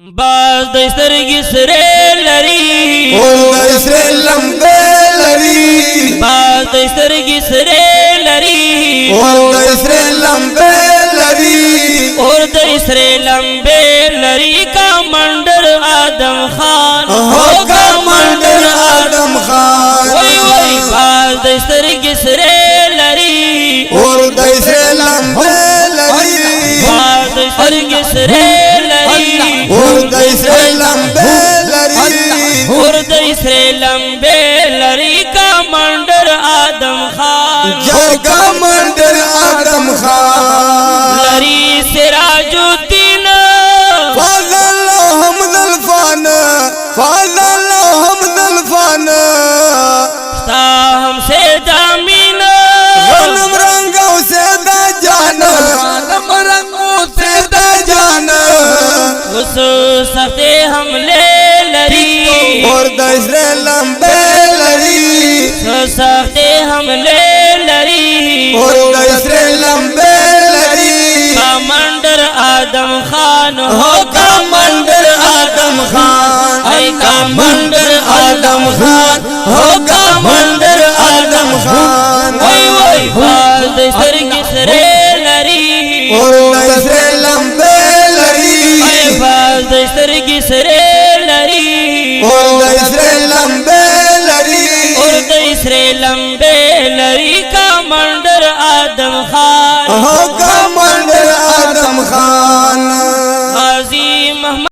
बाज दस्तरगी सरे लरी और दसरे लंबे लरी बाज दस्तरगी सरे लरी और दसरे लंबे लरी और दसरे लंबे लरी का मंडर आदम खान हो का मंडर आदम खान वही वही बाज दस्तरगी सरे लरी और दसरे लंबे लरी बाज दस्तरगी सरे लरी और दसरे लंबे लरी और दसरे लंबे लरी का मंडर आदम खान जगा मंडर आदम खान लरी सिराजुद्दीन फाज़ल हमदल फान फाज़ल हमदल फान हमसे दामिन गनम रंगों से दा जान गनम रंगों से दा जान उस सख्ते हमले लरी और दसरे लंबे लरी सख्ते हमले लरी और दसरे लंबे